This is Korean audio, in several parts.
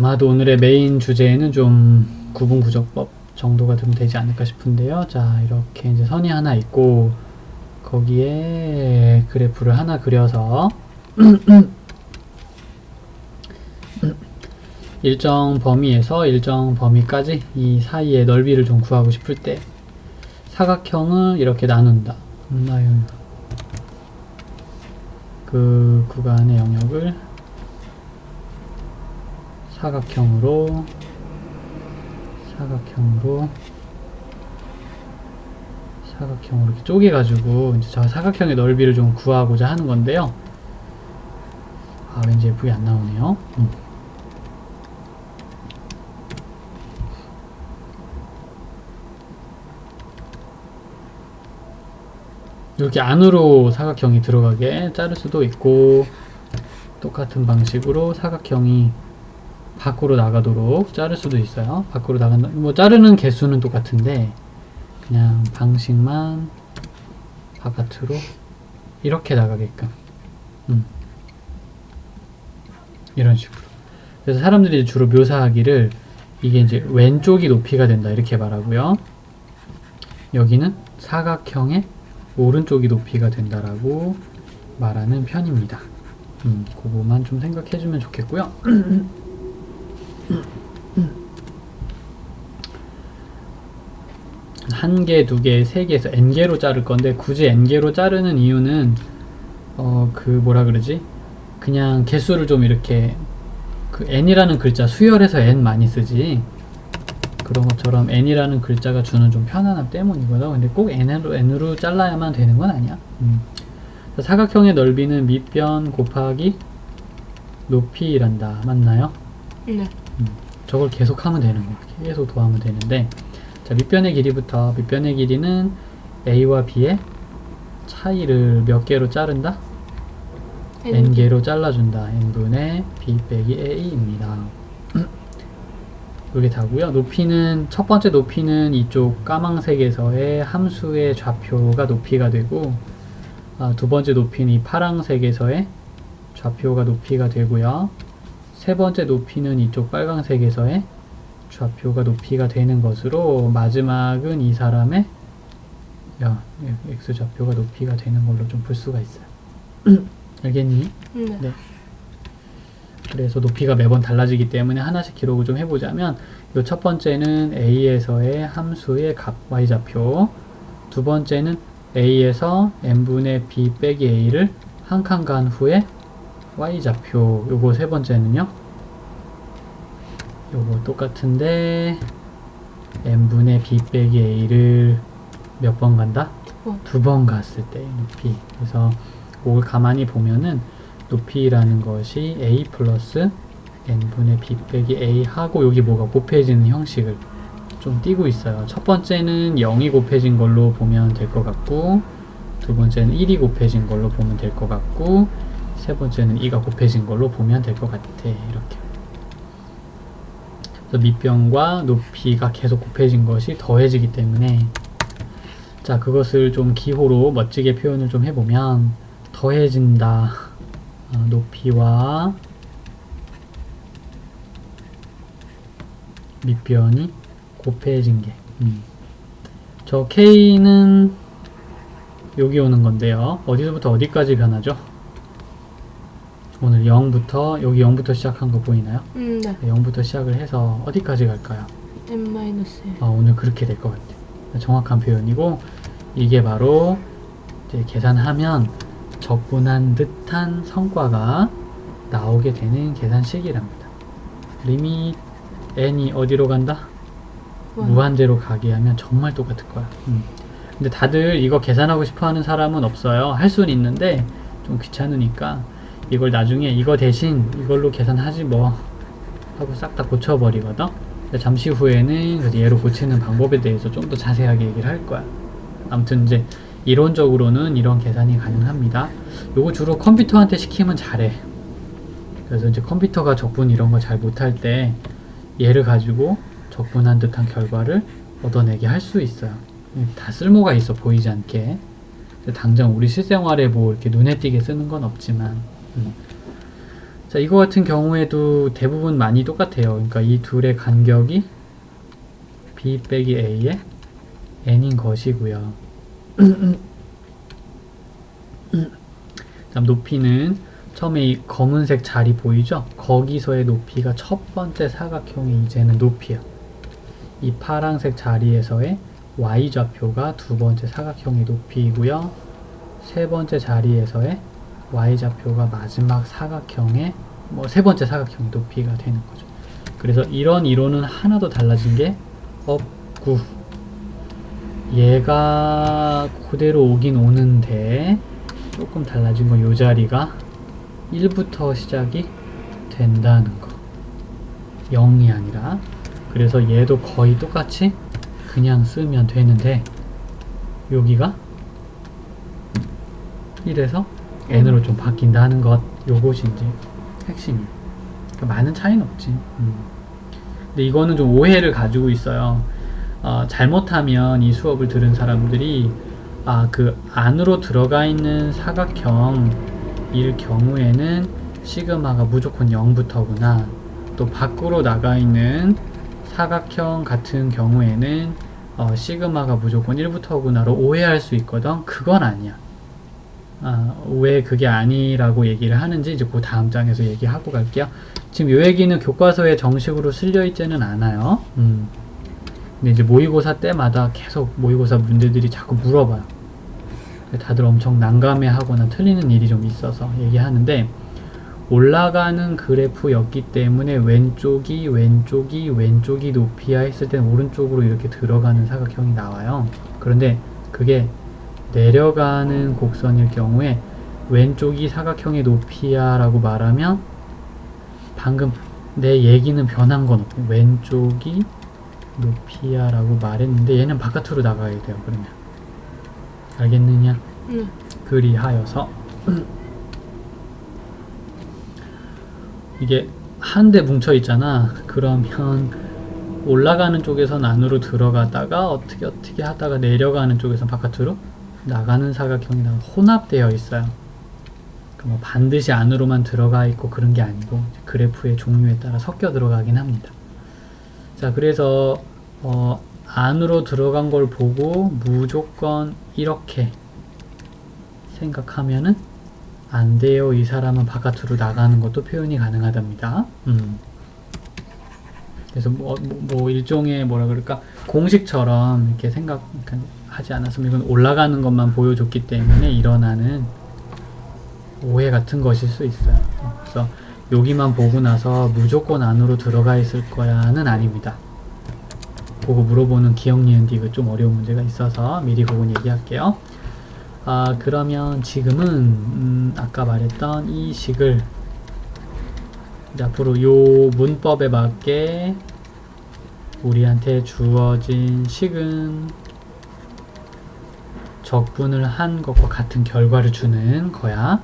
아마도 오늘의 메인 주제는 좀 구분구조법 정도가 좀 되지 않을까 싶은데요. 자, 이렇게 이제 선이 하나 있고 거기에 그래프를 하나 그려서 일정 범위에서 일정 범위까지 이 사이의 넓이를 좀 구하고 싶을 때 사각형을 이렇게 나눈다. 그 구간의 영역을 사각형으로 이렇게 쪼개가지고 이제 저 사각형의 넓이를 좀 구하고자 하는 건데요. 아, 왠지 예쁘게 안 나오네요. 이렇게 안으로 사각형이 들어가게 자를 수도 있고, 똑같은 방식으로 사각형이 밖으로 나가도록 자를 수도 있어요. 밖으로 나간다. 뭐 자르는 개수는 똑같은데 그냥 방식만 바깥으로 이렇게 나가게끔 이런 식으로. 그래서 사람들이 주로 묘사하기를 이게 이제 왼쪽이 높이가 된다 이렇게 말하고요. 여기는 사각형의 오른쪽이 높이가 된다라고 말하는 편입니다. 그거만 좀 생각해주면 좋겠고요. 한 개, 두 개, 세 개에서 n개로 자를 건데 굳이 n개로 자르는 이유는 뭐라 그러지? 그냥 개수를 좀 이렇게 그 n이라는 글자 수열해서 n 많이 쓰지 그런 것처럼 n이라는 글자가 주는 좀 편안함 때문이거든. 근데 꼭 n으로 잘라야만 되는 건 아니야. 사각형의 넓이는 밑변 곱하기 높이란다. 맞나요? 네. 저걸 계속 하면 되는 거야. 계속 더하면 되는데, 자, 밑변의 길이부터. 밑변의 길이는 a와 b의 차이를 몇 개로 자른다? n개로 잘라준다. n분의 b 빼기 a입니다. 이게 다고요. 높이는, 첫 번째 높이는 이쪽 까망색에서의 함수의 좌표가 높이가 되고, 두 번째 높이는 이 파랑색에서의 좌표가 높이가 되고요. 세 번째 높이는 이쪽 빨강색에서의 좌표가 높이가 되는 것으로, 마지막은 이 사람의 x 좌표가 높이가 되는 걸로 좀 볼 수가 있어요. 알겠니? 네. 그래서 높이가 매번 달라지기 때문에 하나씩 기록을 좀 해보자면, 이 첫 번째는 a에서의 함수의 값 y좌표, 두 번째는 a에서 n분의 b 빼기 a를 한 칸 간 후에 y좌표, 요거 세 번째는요, 요거 똑같은데 n분의 b 빼기 a를 몇 번 간다? 두 번 갔을 때 높이. 그래서 그걸 가만히 보면은 높이라는 것이 a 플러스 n분의 b 빼기 a 하고 여기 뭐가 곱해지는 형식을 좀 띄고 있어요. 첫 번째는 0이 곱해진 걸로 보면 될 것 같고, 두 번째는 1이 곱해진 걸로 보면 될 것 같고, 세 번째는 2가 곱해진 걸로 보면 될 것 같아. 이렇게. 그래서 밑변과 높이가 계속 곱해진 것이 더해지기 때문에, 자, 그것을 좀 기호로 멋지게 표현을 좀 해보면, 더해진다. 높이와 밑변이 곱해진 게. 저 K는 여기 오는 건데요. 어디서부터 어디까지 변하죠? 오늘 0부터, 여기 0부터 시작한 거 보이나요? 네. 0부터 시작을 해서 어디까지 갈까요? n-1. 오늘 그렇게 될 것 같아요. 정확한 표현이고, 이게 바로 이제 계산하면 적분한 듯한 성과가 나오게 되는 계산식이랍니다. 리밋 n이 어디로 간다? 무한대로 가게 하면 정말 똑같을 거야. 근데 다들 이거 계산하고 싶어 하는 사람은 없어요. 할 수는 있는데 좀 귀찮으니까 이걸 나중에 이거 대신 이걸로 계산하지 뭐 하고 싹 다 고쳐버리거든. 잠시 후에는 얘로 고치는 방법에 대해서 좀 더 자세하게 얘기를 할 거야. 아무튼 이제 이론적으로는 이런 계산이 가능합니다. 요거 주로 컴퓨터한테 시키면 잘해. 그래서 이제 컴퓨터가 적분 이런 거 잘 못할 때 얘를 가지고 적분한 듯한 결과를 얻어내게 할 수 있어요. 다 쓸모가 있어, 보이지 않게. 당장 우리 실생활에 뭐 이렇게 눈에 띄게 쓰는 건 없지만. 자, 이거 같은 경우에도 대부분 많이 똑같아요. 그러니까 이 둘의 간격이 b 빼기 a의 n인 것이고요. 다음 높이는 처음에 이 검은색 자리 보이죠? 거기서의 높이가 첫 번째 사각형의 이제는 높이야. 이 파란색 자리에서의 y좌표가 두 번째 사각형의 높이이고요. 세 번째 자리에서의 y좌표가 마지막 사각형의 세 번째 사각형의 높이가 되는 거죠. 그래서 이런 이론은 하나도 달라진 게 없고, 얘가 그대로 오긴 오는데 조금 달라진 건 이 자리가 1부터 시작이 된다는 거, 0이 아니라. 그래서 얘도 거의 똑같이 그냥 쓰면 되는데 여기가 1에서 n으로 좀 바뀐다는 것, 요것이 이제 핵심이에요. 그러니까 많은 차이는 없지. 근데 이거는 좀 오해를 가지고 있어요. 잘못하면 이 수업을 들은 사람들이 그 안으로 들어가 있는 사각형일 경우에는 시그마가 무조건 0부터구나, 또 밖으로 나가 있는 사각형 같은 경우에는 시그마가 무조건 1부터구나로 오해할 수 있거든. 그건 아니야. 왜 그게 아니라고 얘기를 하는지 이제 그 다음 장에서 얘기하고 갈게요. 지금 요 얘기는 교과서에 정식으로 실려 있지는 않아요. 근데 이제 모의고사 때마다 계속 모의고사 문제들이 자꾸 물어봐요. 다들 엄청 난감해 하거나 틀리는 일이 좀 있어서 얘기하는데, 올라가는 그래프였기 때문에 왼쪽이 높이야 했을 땐 오른쪽으로 이렇게 들어가는 사각형이 나와요. 그런데 그게 내려가는 곡선일 경우에 왼쪽이 사각형의 높이야 라고 말하면 방금 내 얘기는 변한 건 없고 왼쪽이 높이야 라고 말했는데 얘는 바깥으로 나가야 돼요. 그러면 알겠느냐? 그리하여서 이게 한데 뭉쳐 있잖아. 그러면 올라가는 쪽에선 안으로 들어가다가 어떻게 하다가 내려가는 쪽에선 바깥으로 나가는 사각형이 혼합되어 있어요. 뭐 반드시 안으로만 들어가 있고 그런 게 아니고 그래프의 종류에 따라 섞여 들어가긴 합니다. 자, 그래서 안으로 들어간 걸 보고 무조건 이렇게 생각하면은 안 돼요. 이 사람은 바깥으로 나가는 것도 표현이 가능하답니다. 그래서 뭐 일종의 뭐라 그럴까, 공식처럼 이렇게 생각하지 않았으면 이건 올라가는 것만 보여줬기 때문에 일어나는 오해 같은 것일 수 있어요. 그래서 여기만 보고 나서 무조건 안으로 들어가 있을 거야는 아닙니다. 그거 물어보는 기억, 니은, 디귿 좀 어려운 문제가 있어서 미리 그건 얘기할게요. 그러면 지금은 아까 말했던 이 식을 이제 앞으로 요 문법에 맞게 우리한테 주어진 식은 적분을 한 것과 같은 결과를 주는 거야.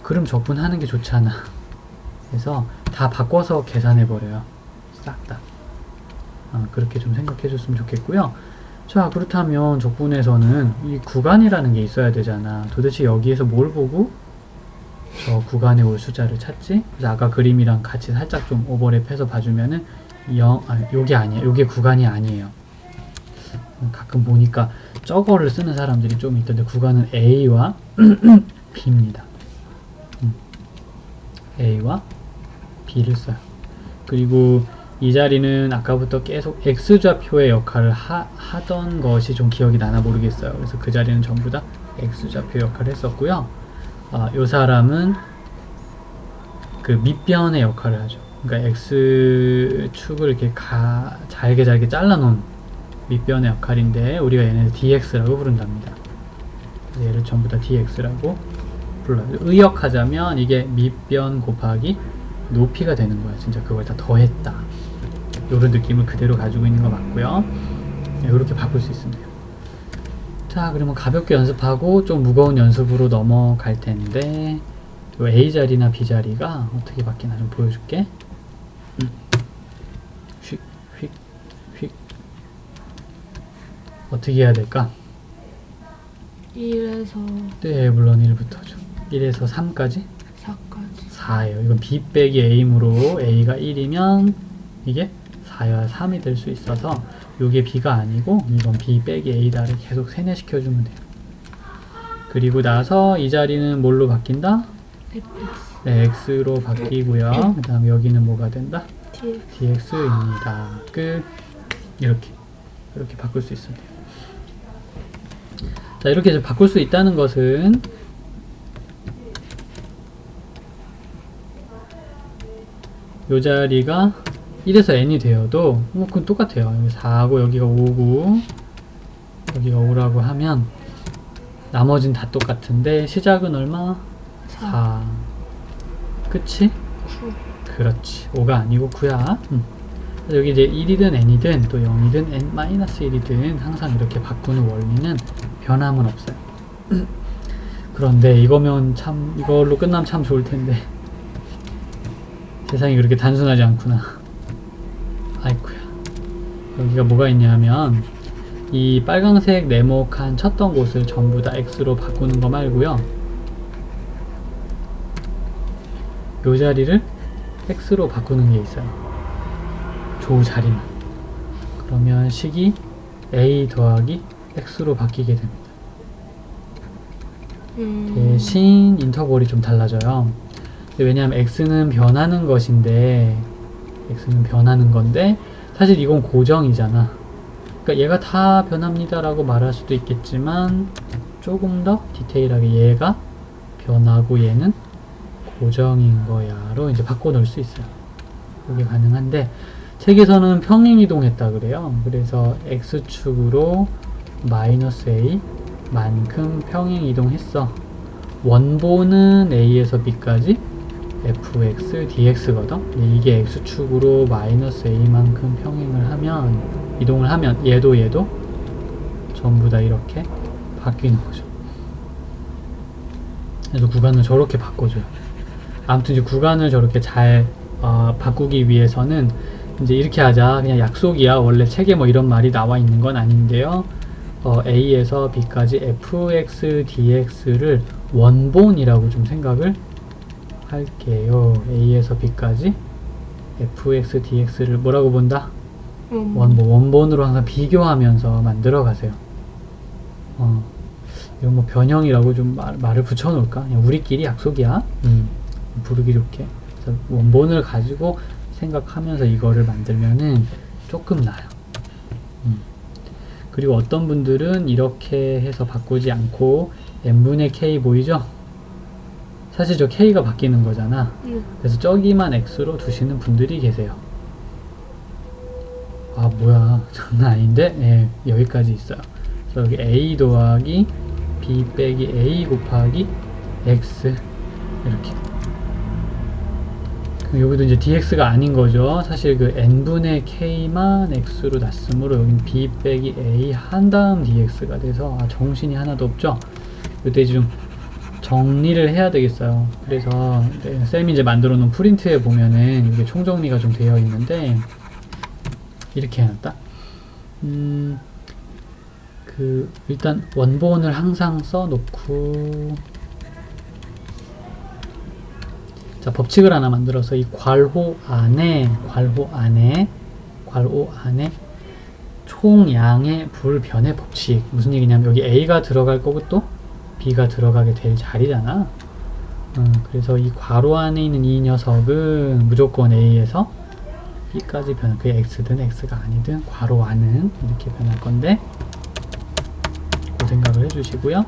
그럼 적분하는 게 좋잖아. 그래서 다 바꿔서 계산해 버려요. 싹 다. 그렇게 좀 생각해 줬으면 좋겠고요. 자, 그렇다면 적분에서는 이 구간이라는 게 있어야 되잖아. 도대체 여기에서 뭘 보고 저 구간에 올 숫자를 찾지? 그래서 아까 그림이랑 같이 살짝 좀 오버랩해서 봐주면은 요게 아니에요. 요게 구간이 아니에요. 가끔 보니까 저거를 쓰는 사람들이 좀 있던데 구간은 A와 B입니다. A와 B를 써요. 그리고 이 자리는 아까부터 계속 X좌표의 역할을 하던 것이 좀 기억이 나나 모르겠어요. 그래서 그 자리는 전부 다 X좌표 역할을 했었고요. 요 사람은 그 밑변의 역할을 하죠. 그러니까 X축을 이렇게 잘게 잘라놓은 밑변의 역할인데 우리가 얘네를 DX라고 부른답니다. 얘를 전부 다 DX라고 불러요. 의역하자면 이게 밑변 곱하기 높이가 되는 거야. 진짜 그걸 다 더했다. 이런 느낌을 그대로 가지고 있는 거 맞고요. 이렇게 바꿀 수 있습니다. 자, 그러면 가볍게 연습하고 좀 무거운 연습으로 넘어갈 텐데 요 A 자리나 B 자리가 어떻게 바뀌나 좀 보여줄게. 휙 어떻게 해야 될까? 1에서 네, 물론 1부터죠. 1에서 3까지? 4까지. 4예요. 이건 b 빼기 a이므로 a가 1이면 이게 4여야 3이 될 수 있어서 이게 b가 아니고 이건 b 빼기 a다를 계속 세뇌시켜주면 돼요. 그리고 나서 이 자리는 뭘로 바뀐다? 네, x로 바뀌고요. 그 다음에 여기는 뭐가 된다? dx입니다. 끝. 이렇게 바꿀 수 있습니다. 자, 이렇게 이제 바꿀 수 있다는 것은 요 자리가 1에서 n이 되어도 뭐 그건 똑같아요. 여기 4하고 여기가 5고 여기가 5라고 하면 나머진 다 똑같은데 시작은 얼마? 4. 끝이? 9. 그렇지. 5가 아니고 9야. 여기 이제 1이든 n이든 또 0이든 n-1이든 항상 이렇게 바꾸는 원리는 변함은 없어요. 그런데 이거면 참, 이걸로 끝나면 참 좋을 텐데 세상이 그렇게 단순하지 않구나. 아이쿠야. 여기가 뭐가 있냐면 이 빨강색 네모칸 쳤던 곳을 전부 다 x로 바꾸는 거 말고요, 요 자리를 x로 바꾸는 게 있어요. 조 자리만. 그러면 식이 a 더하기 x로 바뀌게 됩니다. 대신 인터벌이 좀 달라져요. 왜냐하면 x는 변하는 것인데, x는 변하는 건데 사실 이건 고정이잖아. 그러니까 얘가 다 변합니다 라고 말할 수도 있겠지만 조금 더 디테일하게 얘가 변하고 얘는 고정인 거야 로 이제 바꿔 놓을 수 있어요. 그게 가능한데 책에서는 평행이동했다 그래요. 그래서 x축으로 마이너스 a 만큼 평행이동했어. 원본은 a에서 b까지 fx dx거든. 이게 x축으로 마이너스 a만큼 평행을 하면, 이동을 하면 얘도 전부 다 이렇게 바뀌는 거죠. 그래서 구간을 저렇게 바꿔줘요. 아무튼 이제 구간을 저렇게 잘 바꾸기 위해서는 이제 이렇게 하자, 그냥 약속이야. 원래 책에 뭐 이런 말이 나와 있는 건 아닌데요. a에서 b까지 fx dx를 원본이라고 좀 생각을 할게요. a에서 b까지 fx dx를 뭐라고 본다? 원본으로 항상 비교하면서 만들어 가세요. 이건 뭐 변형이라고 좀 말을 붙여 놓을까? 그냥 우리끼리 약속이야. 부르기 좋게. 그래서 원본을 가지고 생각하면서 이거를 만들면은 조금 나아요. 그리고 어떤 분들은 이렇게 해서 바꾸지 않고 n분의 k 보이죠? 사실 저 k가 바뀌는 거잖아. 그래서 저기만 x로 두시는 분들이 계세요. 아 뭐야, 장난 아닌데? 네, 여기까지 있어요. 그래서 여기 a 더하기 b 빼기 a 곱하기 x 이렇게. 여기도 이제 dx가 아닌 거죠. 사실 그 n분의 k만 x로 놨으므로 여기는 b 빼기 a 한 다음 dx가 돼서 정신이 하나도 없죠. 이때 좀 정리를 해야 되겠어요. 그래서 쌤이 이제 만들어 놓은 프린트에 보면은 이게 총정리가 좀 되어 있는데 이렇게 해놨다. 일단 원본을 항상 써놓고, 자, 법칙을 하나 만들어서 이 괄호 안에 총양의 불변의 법칙. 무슨 얘기냐면 여기 a가 들어갈 거고 또 b가 들어가게 될 자리잖아. 그래서 이 괄호 안에 있는 이 녀석은 무조건 a에서 b까지 변할, 그게 x든 x가 아니든 괄호 안은 이렇게 변할 건데 그 생각을 해주시고요.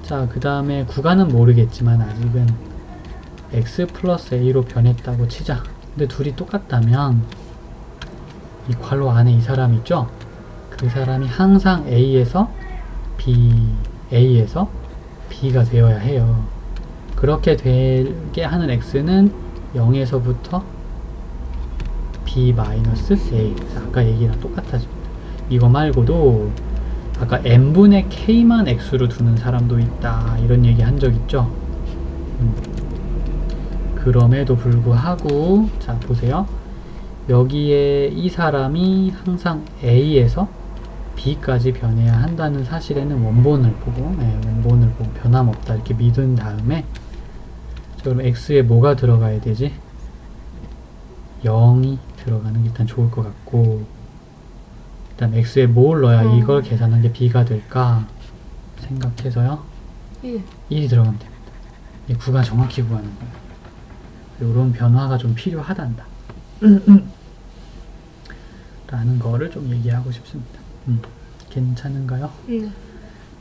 자, 그 다음에 구간은 모르겠지만 아직은 x 플러스 a로 변했다고 치자. 근데 둘이 똑같다면 이 괄호 안에 이 사람 있죠? 그 사람이 항상 a에서 b가 되어야 해요. 그렇게 되게 하는 x는 0에서부터 b-a. 아까 얘기랑 똑같아집니다. 이거 말고도 아까 n분의 k만 x로 두는 사람도 있다, 이런 얘기 한 적 있죠? 그럼에도 불구하고, 자 보세요. 여기에 이 사람이 항상 a에서 b까지 변해야 한다는 사실에는 원본을 보고 변함없다 이렇게 믿은 다음에, 그럼 x에 뭐가 들어가야 되지? 0이 들어가는 게 일단 좋을 것 같고, 일단 x에 뭘 넣어야 이걸 계산한 게 b가 될까 생각해서요. 1이 들어가면 됩니다. 이 구간 정확히 구하는 거예요. 이런 변화가 좀 필요하단다. 라는 거를 좀 얘기하고 싶습니다. 괜찮은가요? 네.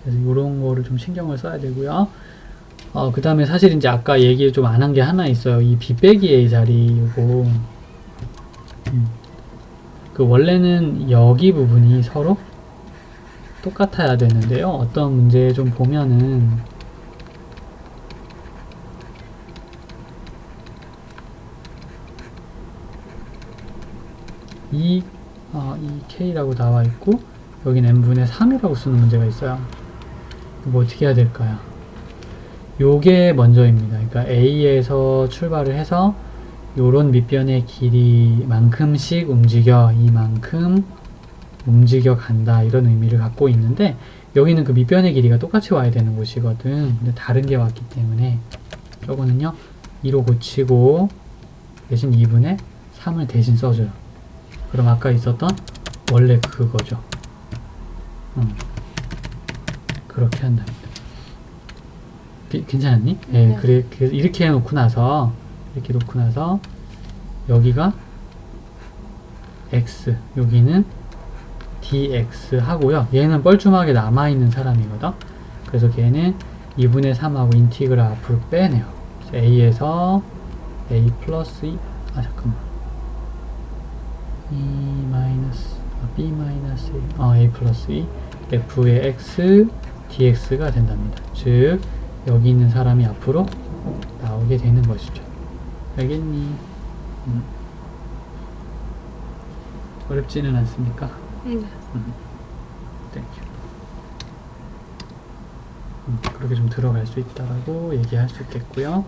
그래서 이런 거를 좀 신경을 써야 되고요. 그 다음에 사실 이제 아까 얘기 좀 안 한 게 하나 있어요. 이 b 빼기 a 자리 요거. 그 원래는 여기 부분이 서로 똑같아야 되는데요. 어떤 문제 좀 보면은 이 k라고 나와 있고 여긴 n분의 3이라고 쓰는 문제가 있어요. 뭐 어떻게 해야 될까요? 요게 먼저입니다. 그러니까 a에서 출발을 해서 요런 밑변의 길이만큼씩 움직여, 이만큼 움직여 간다, 이런 의미를 갖고 있는데, 여기는 그 밑변의 길이가 똑같이 와야 되는 곳이거든. 근데 다른 게 왔기 때문에 저거는요 2로 고치고 대신 2분의 3을 대신 써줘요. 그럼 아까 있었던 원래 그거죠. 그렇게 한답니다. 괜찮았니? 네. 그래, 이렇게 놓고 나서 여기가 x, 여기는 dx 하고요. 얘는 뻘쭘하게 남아있는 사람이거든. 그래서 걔는 2분의 3하고 인티그를 앞으로 빼내요. a에서 a 플러스 2, 잠깐만. b 마이너스 a 플러스 2 f의 x dx가 된답니다. 즉 여기 있는 사람이 앞으로 나오게 되는 것이죠. 알겠니? 어렵지는 않습니까? 땡큐. 그렇게 좀 들어갈 수 있다라고 얘기할 수 있겠고요.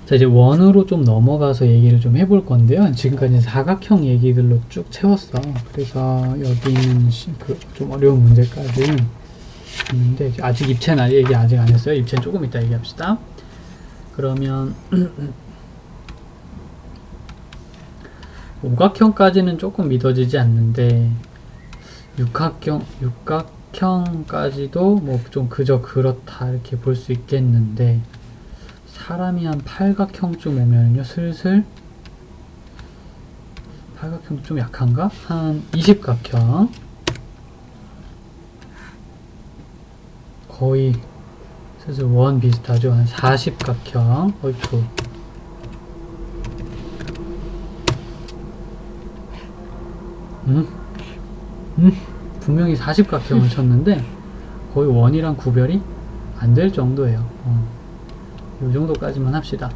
자, 이제 원으로 좀 넘어가서 얘기를 좀 해볼 건데요. 지금까지 사각형 얘기들로 쭉 채웠어. 그래서 여기 있는 좀 어려운 문제까지 있는데, 아직 입체는 얘기 아직 안 했어요. 입체는 조금 이따 얘기합시다. 그러면 오각형까지는 조금 믿어지지 않는데, 육각형까지도 뭐 좀 그저 그렇다 이렇게 볼 수 있겠는데, 사람이 한 팔각형쯤 오면요, 슬슬 팔각형 좀 약한가? 한 20각형 거의 슬슬 원 비슷하죠. 한 40각형 어이쿠. 분명히 40각형을 쳤는데 거의 원이랑 구별이 안 될 정도예요. 이 정도까지만 합시다.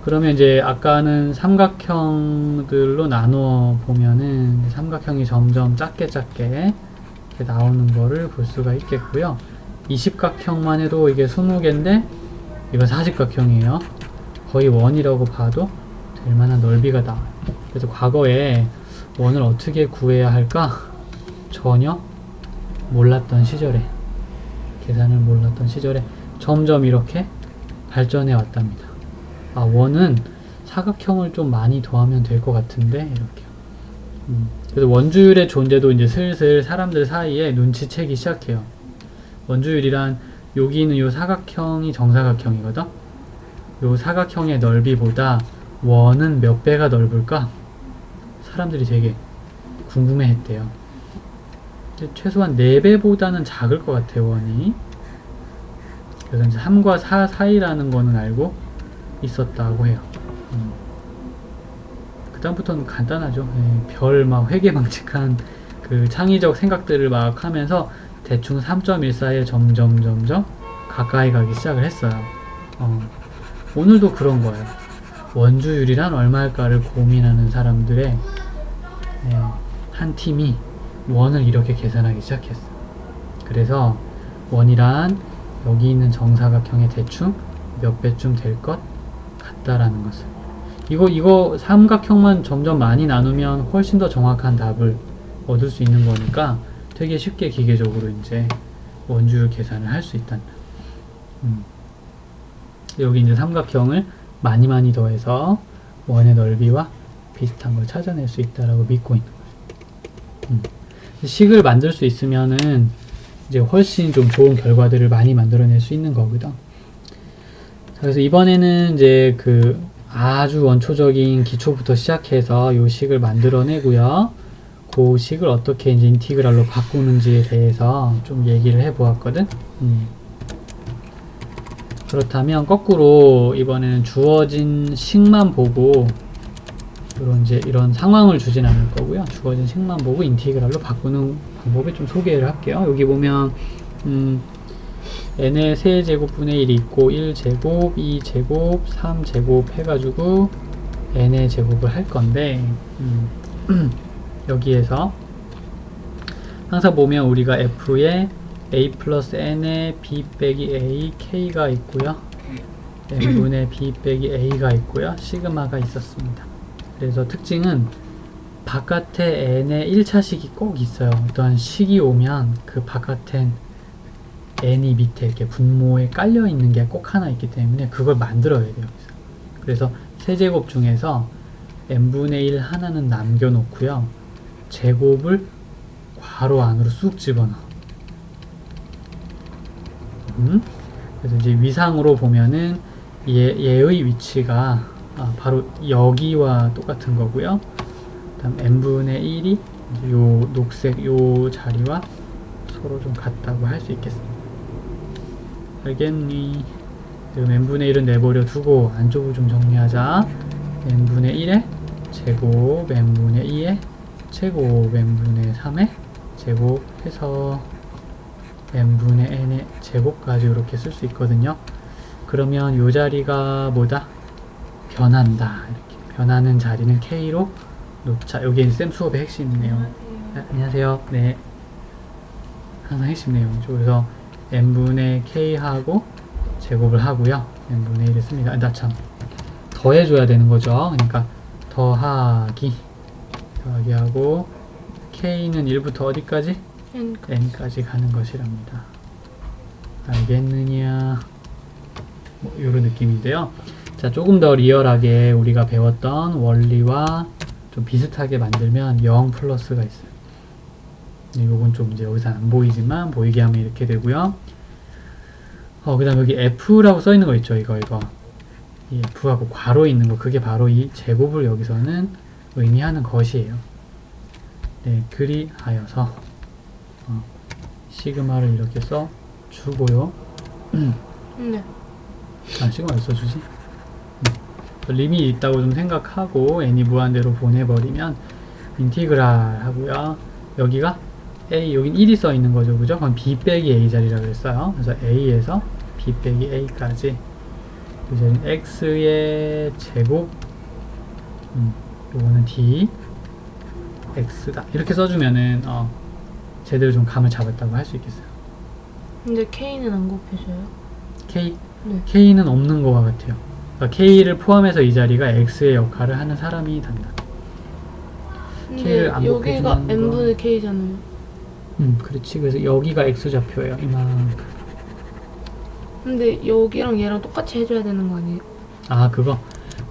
그러면 이제 아까는 삼각형들로 나누어 보면은 삼각형이 점점 작게 이렇게 나오는 거를 볼 수가 있겠고요. 20각형만 해도 이게 20개인데 이건 40각형이에요. 거의 원이라고 봐도 될 만한 넓이가 나와요. 그래서 과거에 원을 어떻게 구해야 할까? 전혀 몰랐던 시절에, 계산을 몰랐던 시절에 점점 이렇게 발전해 왔답니다. 원은 사각형을 좀 많이 더하면 될 것 같은데, 이렇게. 그래서 원주율의 존재도 이제 슬슬 사람들 사이에 눈치채기 시작해요. 원주율이란 여기 있는 요 사각형이 정사각형이거든? 요 사각형의 넓이보다 원은 몇 배가 넓을까? 사람들이 되게 궁금해 했대요. 최소한 4배보다는 작을 것 같아요, 원이. 그래서 이제 3과 4 사이라는 거는 알고 있었다고 해요. 그 다음부터는 간단하죠. 별 막 회계망측한 그 창의적 생각들을 막 하면서 대충 3.14에 점점 가까이 가기 시작을 했어요. 오늘도 그런 거예요. 원주율이란 얼마일까를 고민하는 사람들의 한 팀이 원을 이렇게 계산하기 시작했어요. 그래서 원이란 여기 있는 정사각형의 대충 몇 배쯤 될 것 같다라는 것을, 이거 삼각형만 점점 많이 나누면 훨씬 더 정확한 답을 얻을 수 있는 거니까 되게 쉽게 기계적으로 이제 원주율 계산을 할 수 있단다. 여기 이제 삼각형을 많이 더해서 원의 넓이와 비슷한 걸 찾아낼 수 있다라고 믿고 있는 거예요. 식을 만들 수 있으면은 이제 훨씬 좀 좋은 결과들을 많이 만들어낼 수 있는 거거든. 자, 그래서 이번에는 이제 그 아주 원초적인 기초부터 시작해서 요 식을 만들어내고요. 그 식을 어떻게 이제 인티그랄로 바꾸는지에 대해서 좀 얘기를 해보았거든. 그렇다면 거꾸로 이번에는 주어진 식만 보고 이런 상황을 주진 않을 거고요. 주어진 식만 보고 인티그랄로 바꾸는 방법을 좀 소개를 할게요. 여기 보면 n의 세제곱분의 1이 있고 1제곱, 2제곱, 3제곱 해가지고 n의 제곱을 할 건데 여기에서 항상 보면 우리가 f에 a 플러스 n에 b 빼기 a k가 있고요. n분의 b 빼기 a가 있고요. 시그마가 있었습니다. 그래서 특징은 바깥에 n의 1차식이 꼭 있어요. 어떤 식이 오면 그 바깥엔 n이 밑에 이렇게 분모에 깔려 있는 게 꼭 하나 있기 때문에 그걸 만들어야 돼요. 그래서 세제곱 중에서 n분의 1 하나는 남겨놓고요. 제곱을 괄호 안으로 쑥 집어넣어. 그래서 이제 위상으로 보면은 얘의 위치가 바로 여기와 똑같은 거고요. 다음 n분의 1이 요 녹색 요 자리와 서로 좀 같다고 할 수 있겠습니다. 알겠니? 지금 n분의 1은 내버려 두고 안쪽을 좀 정리하자. n분의 1의 제곱, n분의 2의 제곱, n분의 3의 제곱 해서 n분의 n의 제곱까지 이렇게 쓸 수 있거든요. 그러면 요 자리가 뭐다? 변한다. 이렇게 변하는 자리는 k로 놓자. 여기 쌤 수업의 핵심 내용. 안녕하세요. 네. 항상 핵심 내용이죠. 그래서 n분의 k하고 제곱을 하고요. n분의 1을 씁니다. 나 참 더해줘야 되는 거죠. 그러니까 더하기 하고 k는 1부터 어디까지? n까지 가는 것이랍니다. 알겠느냐? 뭐 이런 느낌인데요. 자, 조금 더 리얼하게 우리가 배웠던 원리와 좀 비슷하게 만들면 0 플러스가 있어요. 요건 좀 이제 여기서 안 보이지만 보이게 하면 이렇게 되고요. 그 다음 여기 f라고 써 있는 거 있죠. 이거 이 f하고 괄호 있는 거, 그게 바로 이 제곱을 여기서는 의미하는 것이에요. 네, 그리하여서 시그마를 이렇게 써 주고요. 네. 시그마 왜 써주지? 리밋이 있다고 좀 생각하고 n이 무한대로 보내버리면 인티그랄 하고요. 여기가 a, 여긴 1이 써 있는 거죠, 그죠? 그럼 b 빼기 a 자리라고 했어요. 그래서 a에서 b 빼기 a까지 이 자리는 x의 제곱, 요거는 d x다. 이렇게 써주면은 제대로 좀 감을 잡았다고 할 수 있겠어요. 근데 K는 안 곱해져요? K? 네. K는 없는 것과 같아요. 그러니까 K를 포함해서 이 자리가 X의 역할을 하는 사람이 단다. 근데 K를 안 여기가 곱해주는 n분의 K잖아요. 그렇지. 그래서 여기가 X좌표예요. 이만큼. 근데 여기랑 얘랑 똑같이 해줘야 되는 거 아니에요?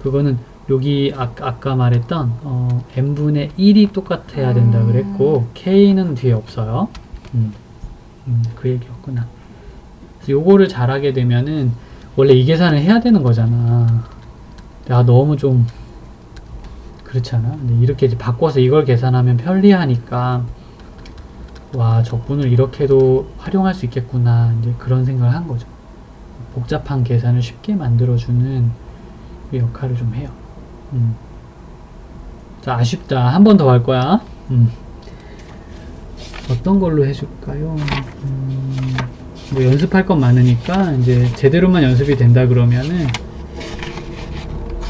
그거는 여기 아까 말했던 n분의 1이 똑같아야 된다 그랬고 K는 뒤에 없어요. 그 얘기였구나. 그래서 요거를 잘하게 되면은 원래 이 계산을 해야 되는 거잖아. 너무 좀 그렇지 않아? 근데 이렇게 이제 바꿔서 이걸 계산하면 편리하니까 와, 적분을 이렇게도 활용할 수 있겠구나, 이제 그런 생각을 한 거죠. 복잡한 계산을 쉽게 만들어주는 그 역할을 좀 해요. 자, 아쉽다. 한 번 더 할 거야. 어떤 걸로 해줄까요? 뭐 연습할 건 많으니까 이제 제대로만 연습이 된다 그러면은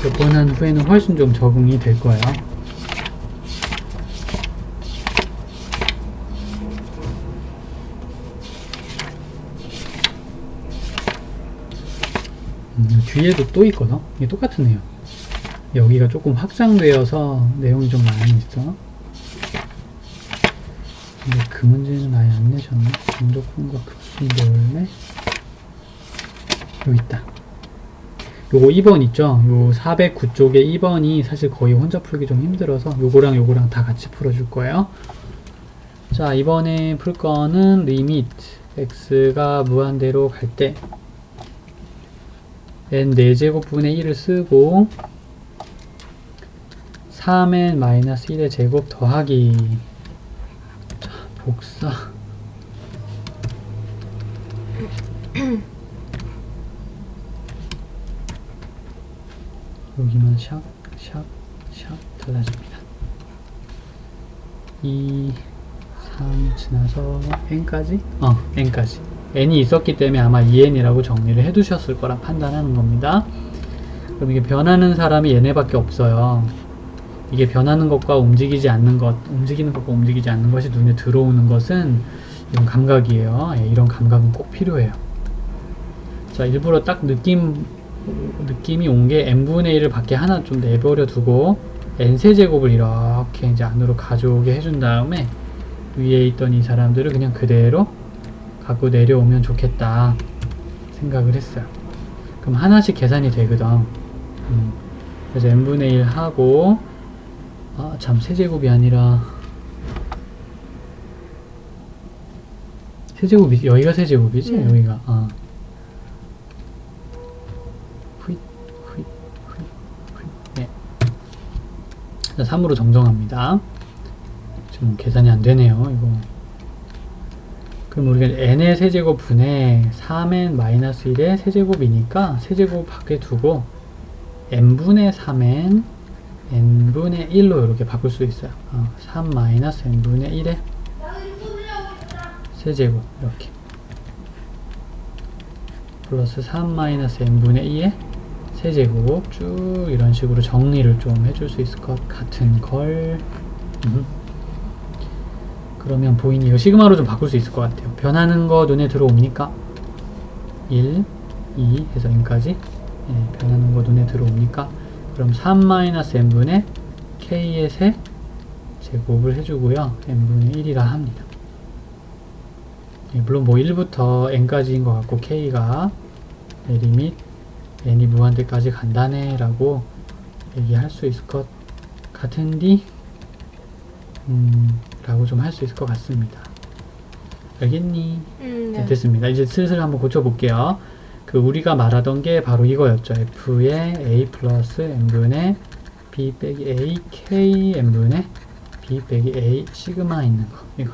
몇 번 한 후에는 훨씬 좀 적응이 될 거예요. 뒤에도 또 있거든. 이게 똑같은 내용. 여기가 조금 확장되어서 내용이 좀 많이 있어. 근데 그 문제는 아예 안 내셨네. 정적분과 급수인데 원래 여기 있다. 요거 2번 있죠? 요 409쪽에 2번이 사실 거의 혼자 풀기 좀 힘들어서 요거랑 요거랑 다 같이 풀어줄 거예요. 자, 이번에 풀 거는 리미트 x가 무한대로 갈 때 n 4제곱분의 1을 쓰고 3n 마이너스 1의 제곱 더하기, 자, 복사 여기만 샵 달라집니다. 2, 3 지나서 n까지? n까지. n이 있었기 때문에 아마 2n이라고 정리를 해두셨을 거라 판단하는 겁니다. 그럼 이게 변하는 사람이 얘네밖에 없어요. 이게 변하는 것과 움직이지 않는 것, 움직이는 것과 움직이지 않는 것이 눈에 들어오는 것은 이런 감각이에요. 예, 이런 감각은 꼭 필요해요. 자, 일부러 딱 느낌이 온 게 n분의 1을 밖에 하나 좀 내버려 두고 n세제곱을 이렇게 이제 안으로 가져오게 해준 다음에 위에 있던 이 사람들을 그냥 그대로 갖고 내려오면 좋겠다 생각을 했어요. 그럼 하나씩 계산이 되거든. 그래서 n분의 1 하고, 참, 세제곱이 아니라 세제곱이, 여기가 세제곱이지? 여기가. 네. 자, 3으로 정정합니다. 지금 계산이 안 되네요, 이거. 그럼 우리가 n의 세제곱 분의 3n-1의 세제곱이니까 세제곱 밖에 두고 n분의 3n n분의 1로 이렇게 바꿀 수 있어요. 3-n분의 1의 세제곱 이렇게 플러스 3-n분의 2의 세제곱 쭉 이런 식으로 정리를 좀 해줄 수 있을 것 같은 걸. 그러면 보이니 이 시그마로 좀 바꿀 수 있을 것 같아요. 변하는 거 눈에 들어옵니까? 1, 2 해서 n까지. 예, 변하는 거 눈에 들어옵니까? 그럼 3-n분의 k의 세 제곱을 해주고요. n분의 1이라 합니다. 예, 물론 뭐 1부터 n까지인 것 같고 k가 리밋 n이 무한대까지 간다네 라고 얘기할 수 있을 것 같은디 라고 좀 할 수 있을 것 같습니다. 알겠니? 네. 됐습니다. 이제 슬슬 한번 고쳐볼게요. 그 우리가 말하던 게 바로 이거였죠. f의 a 플러스 n분의 b 빼기 a k n분의 b 빼기 a 시그마 있는 거, 이거.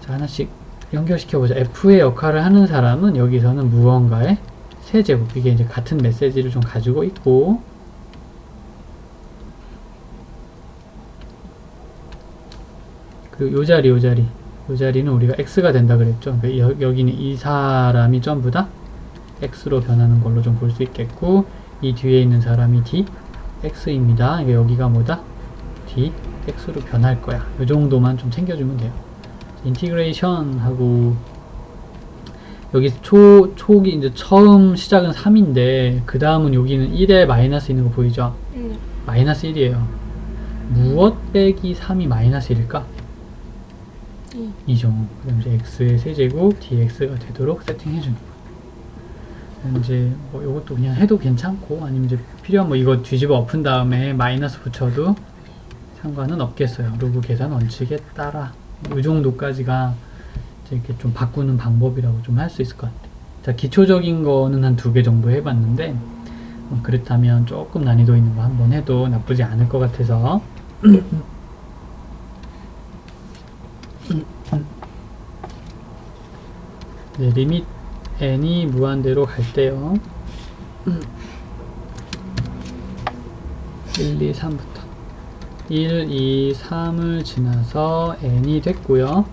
자, 하나씩 연결시켜보자. f의 역할을 하는 사람은 여기서는 무언가의 세제곱, 이게 이제 같은 메시지를 좀 가지고 있고, 그리고 요 자리는 우리가 x가 된다 그랬죠. 그러니까 여기는 이 사람이 전부 다 x로 변하는 걸로 좀 볼 수 있겠고, 이 뒤에 있는 사람이 dx입니다. 그러니까 여기가 뭐다? dx로 변할 거야. 요 정도만 좀 챙겨주면 돼요. 인티그레이션 하고, 여기 촉이 이제 처음 시작은 3인데 그 다음은 여기는 1에 마이너스 있는 거 보이죠? 마이너스 1이에요. 무엇 빼기 3이 마이너스 1일까? 2죠. 그럼 이제 x의 세제곱 dx가 되도록 세팅해주는 거. 이제 뭐 요것도 그냥 해도 괜찮고, 아니면 이제 필요한 뭐 이거 뒤집어 엎은 다음에 마이너스 붙여도 상관은 없겠어요. 로그 계산 원칙에 따라. 이 정도까지가 이제 이렇게 좀 바꾸는 방법이라고 좀 할 수 있을 것 같아요. 자, 기초적인 거는 한 2개 정도 해봤는데, 그렇다면 조금 난이도 있는 거 한번 해도 나쁘지 않을 것 같아서. 네, 리밋 n이 무한대로 갈 때요. 1, 2, 3부터 1, 2, 3을 지나서 n이 됐고요.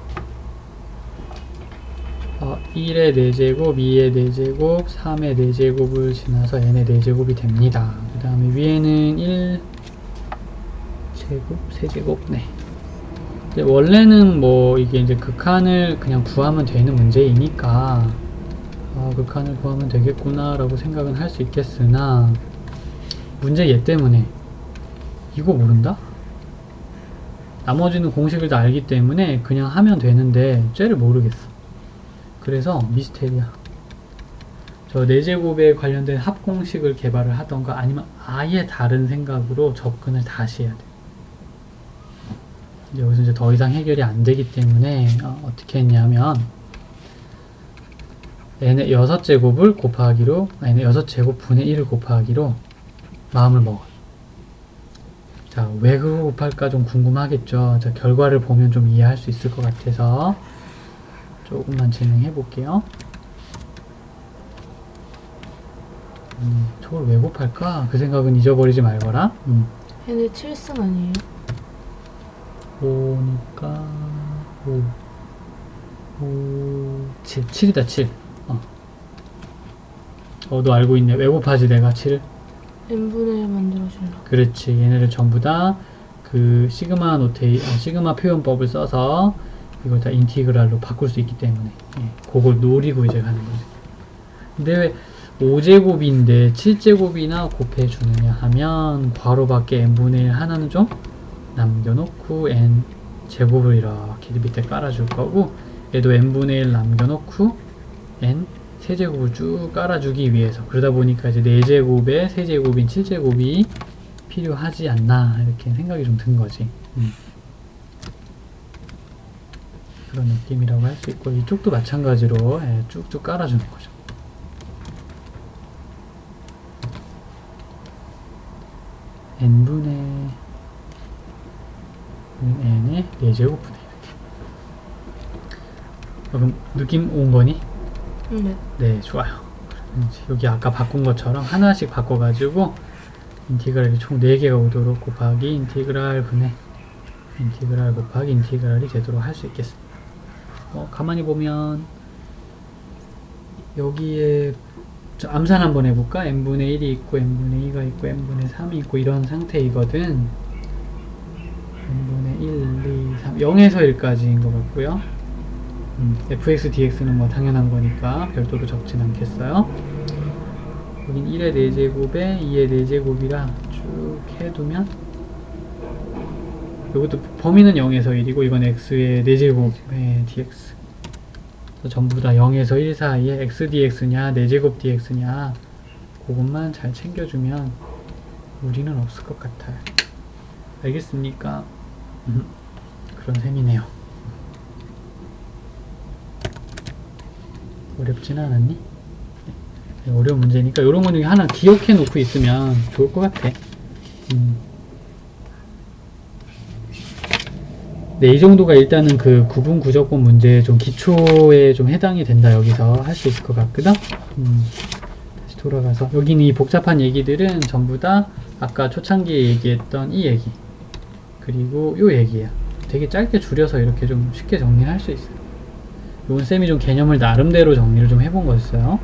1의 4제곱, 2의 4제곱, 3의 4제곱을 지나서 n의 4제곱이 됩니다. 그 다음에 위에는 1제곱, 세제곱, 네. 원래는 뭐 이게 이제 극한을 그냥 구하면 되는 문제이니까 극한을 구하면 되겠구나 라고 생각은 할 수 있겠으나, 문제 얘 때문에 이거 모른다? 나머지는 공식을 다 알기 때문에 그냥 하면 되는데 쟤를 모르겠어. 그래서 미스테리야. 저 4제곱에 관련된 합공식을 개발을 하던가 아니면 아예 다른 생각으로 접근을 다시 해야 돼요. 여기서 이제 더 이상 해결이 안 되기 때문에 어떻게 했냐면 n의 6제곱을 곱하기로 n의 6제곱 분의 1을 곱하기로 마음을 먹어요. 자, 왜 그거 곱할까 좀 궁금하겠죠. 자, 결과를 보면 좀 이해할 수 있을 것 같아서 조금만 진행해 볼게요. 저걸 왜 곱할까? 그 생각은 잊어버리지 말거라. 얘네 7승 아니에요? 5니까 7. 7이다 7. 너 알고 있네. 왜 곱하지 내가 7을? n분의 1 만들어주려고. 그렇지. 얘네를 전부 다 그 시그마 표현법을 써서 이걸 다 인티그랄로 바꿀 수 있기 때문에 그걸 노리고 이제 가는 거지. 근데 왜 5제곱인데 7제곱이나 곱해주느냐 하면 괄호 밖에 n분의 1 하나는 좀 남겨놓고 n 제곱을 이렇게 밑에 깔아줄 거고 얘도 n분의 1 남겨놓고 n 세제곱을 쭉 깔아주기 위해서 그러다 보니까 이제 4제곱에 세제곱인 7제곱이 필요하지 않나 이렇게 생각이 좀 든 거지. 그런 느낌이라고 할 수 있고 이쪽도 마찬가지로 쭉쭉 깔아주는 거죠. n분의 n의 4제곱분의 이렇게. 그럼 느낌 온 거니? 네. 네, 좋아요. 여기 아까 바꾼 것처럼 하나씩 바꿔가지고 인티그랄이 총 4개가 오도록 곱하기 인티그랄 분의 인티그랄 곱하기 인티그랄이 되도록 할 수 있겠습니다. 가만히 보면 여기에 암산 한번 해볼까? n분의 1이 있고 n분의 2가 있고 n분의 3이 있고 이런 상태이거든. n분의 1, 2, 3 0에서 1까지인 것 같고요. fx, dx는 뭐 당연한 거니까 별도로 적진 않겠어요. 여긴 1의 4제곱에 2의 4제곱이라 쭉 해두면 이것도 범위는 0에서 1이고 이건 x의 4제곱의 dx 전부 다 0에서 1 사이에 x dx냐 4제곱 dx냐 그것만 잘 챙겨주면 무리는 없을 것 같아요. 알겠습니까? 그런 셈이네요. 어렵진 않았니? 네, 어려운 문제니까 이런 건 하나 기억해 놓고 있으면 좋을 것 같아. 네, 이 정도가 일단은 그 구분 구조법 문제의 좀 기초에 좀 해당이 된다. 여기서 할 수 있을 것 같거든. 다시 돌아가서 여기는 이 복잡한 얘기들은 전부 다 아까 초창기에 얘기했던 이 얘기 그리고 요 얘기야. 되게 짧게 줄여서 이렇게 좀 쉽게 정리를 할 수 있어요. 요건 쌤이 좀 개념을 나름대로 정리를 좀 해본 거였어요.